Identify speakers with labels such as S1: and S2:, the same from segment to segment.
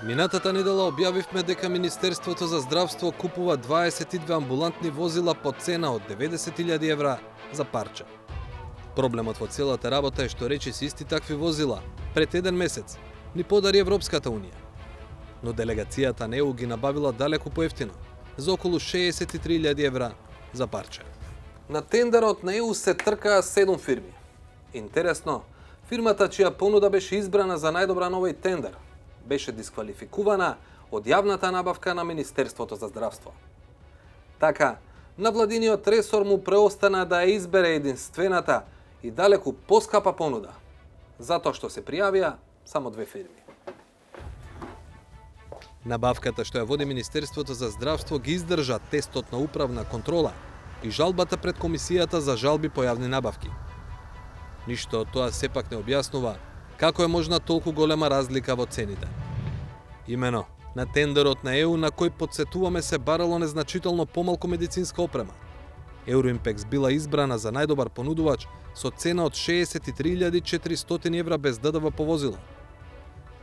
S1: Минатата недела објавивме дека Министерството за здравство купува 22 амбулантни возила по цена од 90.000 евра за парче. Проблемот во целата работа е што речиси исти такви возила пред еден месец ни подари Европската Унија. Но делегацијата на ЕУ ги набавила далеку поевтино, за околу 63.000 евра за парче. На тендерот на ЕУ се тркаа 7 фирми. Интересно, фирмата чија понуда беше избрана за најдобра на овој тендер беше дисквалификувана од јавната набавка на Министерството за здравство. Така, на владиниот ресор му преостана да ја избере единствената и далеку поскапа понуда, затоа што се пријавија само 2 фирми. Набавката што ја води Министерството за здравство ги издржа тестот на управна контрола и жалбата пред Комисијата за жалби по јавни набавки. Ништо од тоа сепак не објаснува како е можна толку голема разлика во цените. Имено, на тендерот на ЕУ на кој подсетуваме се барало незначително помалку медицинска опрема. Euroimpex била избрана за најдобар понудувач со цена од 63.400 евра без ДДВ по возило.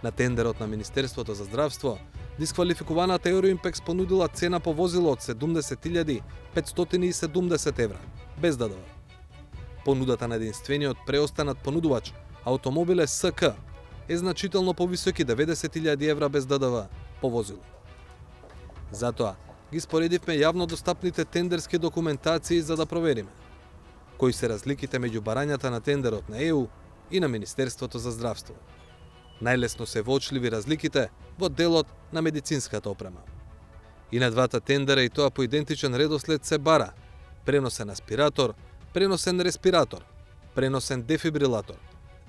S1: На тендерот на Министерството за здравство, дисквалификуваната Euroimpex понудила цена по возило од 70.570 евра без ДДВ. Понудата на единствениот преостанат понудувач Автомобиле СК е значително повисоки 90.000 евра без ДДВ по возило. Затоа ги споредивме јавно достапните тендерски документации за да провериме кои се разликите меѓу барањата на тендерот на ЕУ и на Министерството за здравство. Најлесно се воочливи разликите во делот на медицинската опрема. И на двата тендера и тоа по идентичен редослед се бара преносен аспиратор, преносен респиратор, преносен дефибрилатор,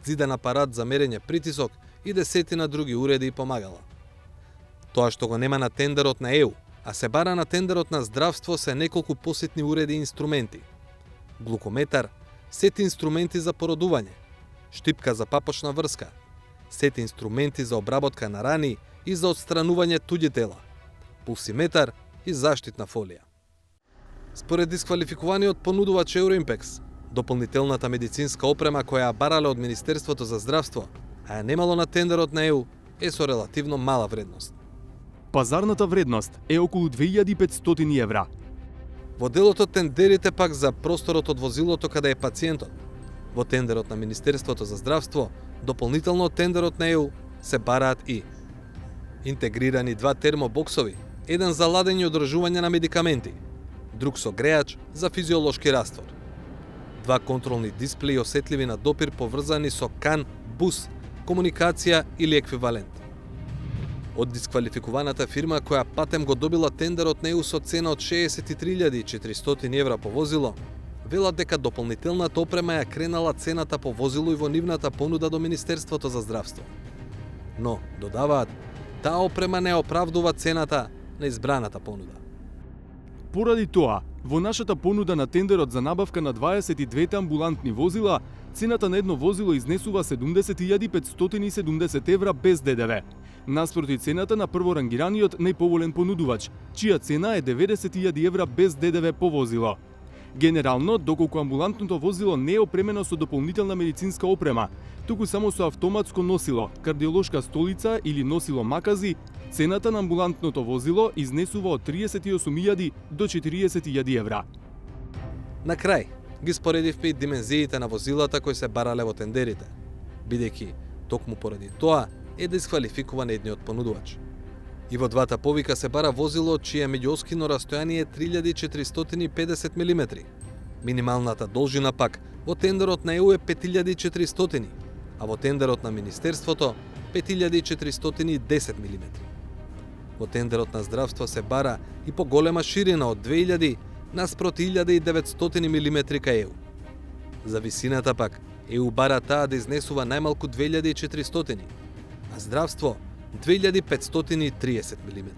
S1: зиден апарат за мерење притисок и десетина други уреди и помагала. Тоа што го нема на тендерот на ЕУ, а се бара на тендерот на здравство се неколку посетни уреди и инструменти. Глукометар, сет инструменти за породување, штипка за папочна врска, сет инструменти за обработка на рани и за отстранување туѓи тела, пулсиметар и заштитна фолија. Според дисквалификуваниот понудувач Euroimpex, дополнителната медицинска опрема која ја барале од Министерството за здравство, а ја немало на тендерот на ЕУ, е со релативно мала вредност.
S2: Пазарната вредност е околу 2500 евра.
S1: Во делот од тендерите пак за просторот од возилото каде е пациентот, во тендерот на Министерството за здравство, дополнително од тендерот на ЕУ, се бараат и интегрирани 2 термобоксови, еден за ладење и одржување на медикаменти, друг со греач за физиолошки раствор, 2 контролни дисплеи осетливи на допир поврзани со CAN, бус, комуникација или еквивалент. Од дисквалификуваната фирма која патем го добила тендерот на ЕУ со цена од 63.400 евра по возило, велат дека дополнителната опрема ја кренала цената по возило и во нивната понуда до Министерството за здравство. Но, додаваат, таа опрема не оправдува цената на избраната понуда.
S2: Поради тоа, во нашата понуда на тендерот за набавка на 22 амбулантни возила, цената на едно возило изнесува 70.570 евра без ДДВ, наспроти цената на прворангираниот најповолен понудувач, чија цена е 90.000 евра без ДДВ по возило. Генерално, доколку амбулантното возило не е опремено со дополнителна медицинска опрема, туку само со автоматско носило, кардиолошка столица или носило макази, цената на амбулантното возило изнесува од 38.000 до 40.000 евра.
S1: На крај, ги споредивме и димензиите на возилата кои се барале во тендерите, бидејќи токму поради тоа е дисквалификуван едниот понудувач. И во двата повика се бара возило чие меѓуоскино растојание е 3450 мм. Минималната должина пак во тендерот на ЕУ е 5400, а во тендерот на Министерството 5410 мм. Во тендерот на здравство се бара и поголема ширина од 2000 наспроти 1900 мм кај ЕУ. За висината пак, ЕУ бара таа да изнесува најмалку 2400, а здравство 2530 мм.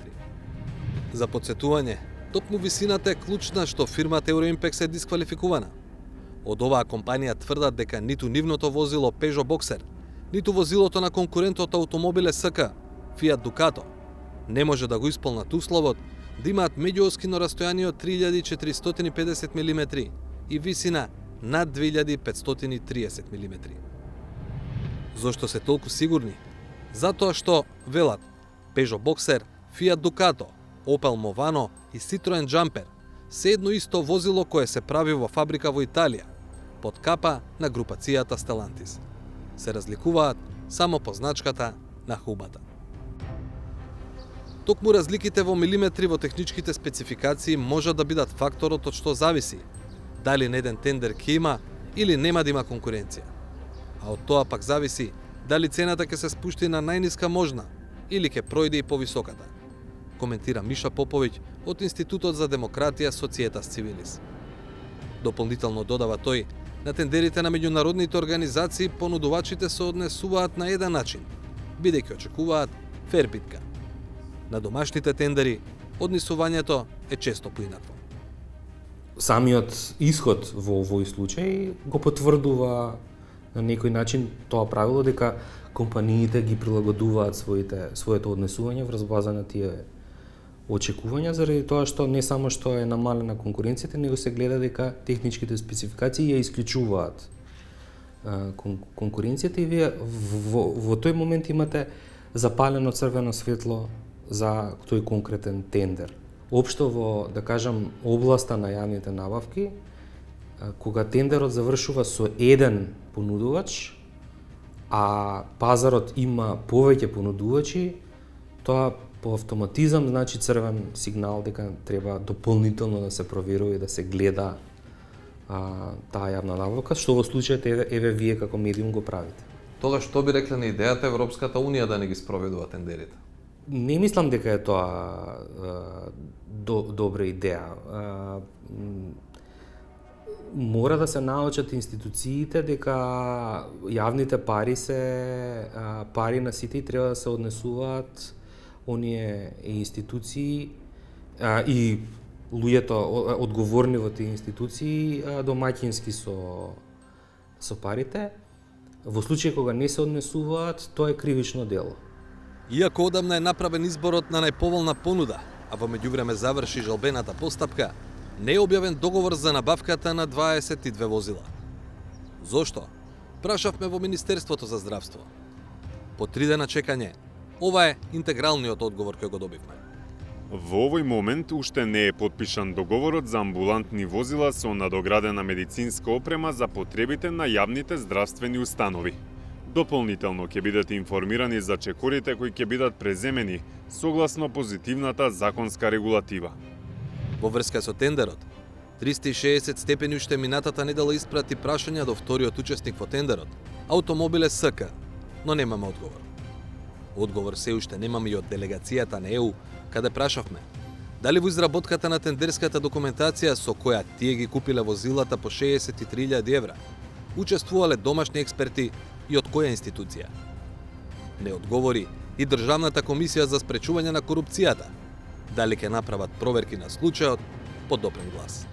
S1: За подсетување, токму висината е клучна што фирмата Euroimpex е дисквалификувана. Од оваа компанија тврдат дека ниту нивното возило Peugeot Boxer, ниту возилото на конкурентот Автомобиле СК, Fiat Ducato, не може да го исполнат условот да имаат меѓуоскино растојание од 3450 мм и висина над 2530 мм. Зошто се толку сигурни? Затоа што, велат, Peugeot Boxer, Fiat Ducato, Opel Movano и Citroen Jumper се едно исто возило кое се прави во фабрика во Италија, под капа на групацијата Stellantis. Се разликуваат само по значката на хубата. Токму разликите во милиметри во техничките спецификации можат да бидат факторот од што зависи дали на еден тендер ќе има или нема да има конкуренција. А од тоа пак зависи дали цената ќе се спушти на најниска можна или ќе пројде и повисоката, коментира Миша Поповиќ од Институтот за демократија Societas Civilis. Дополнително додава тој, на тендерите на меѓународните организации понудувачите се однесуваат на еден начин, бидејќи очекуваат фер битка. На домашните тендери однесувањето е често поинакво.
S3: Самиот исход во овој случај го потврдува на некој начин тоа правило дека компаниите ги прилагодуваат своето однесување врз база на тие очекувања, заради тоа што не само што е намалена конкуренцијата, него се гледа дека техничките спецификации ја исклучуваат конкуренцијата и вие во тој момент имате запалено црвено светло за тој конкретен тендер. Општо во, да кажам, областа на јавните набавки, кога тендерот завршува со еден понудувач, а пазарот има повеќе понудувачи, тоа по автоматизам значи црвен сигнал дека треба дополнително да се проверува и да се гледа таа јавна набавка, што во случајот еве вие како медиум го правите.
S1: Тогаш што би рекле на идејата Европската Унија да не ги спроведува тендерите?
S3: Не мислам дека е тоа добра идеја. Мора да се научат институциите дека јавните пари се пари на сите и треба да се однесуваат оние институции и луѓето одговорни во тие институции домаќински со парите. Во случај кога не се однесуваат, тоа е кривично дело.
S1: Иако одамна е направен изборот на најповолна понуда, а во меѓувреме заврши жалбената постапка, не е објавен договор за набавката на 22 возила. Зошто? Прашавме во Министерството за здравство. По 3 дена чекање, ова е интегралниот одговор кој го добивме.
S4: Во овој момент уште не е потпишан договорот за амбулантни возила со надоградена медицинска опрема за потребите на јавните здравствени установи. Дополнително ќе бидете информирани за чекорите кои ќе бидат преземени согласно позитивната законска регулатива.
S1: Во врска со тендерот, 360 степени уште минатата недела испрати прашања до вториот учесник во тендерот, Автомобиле СК, но немаме одговор. Одговор се уште немаме и од делегацијата на ЕУ, каде прашавме дали во изработката на тендерската документација со која тие ги купиле возилата по 63.000 евра, учествувале домашни експерти и од која институција. Не одговори и Државната комисија за спречување на корупцијата, дали ќе направат проверки на случајот под допрен глас.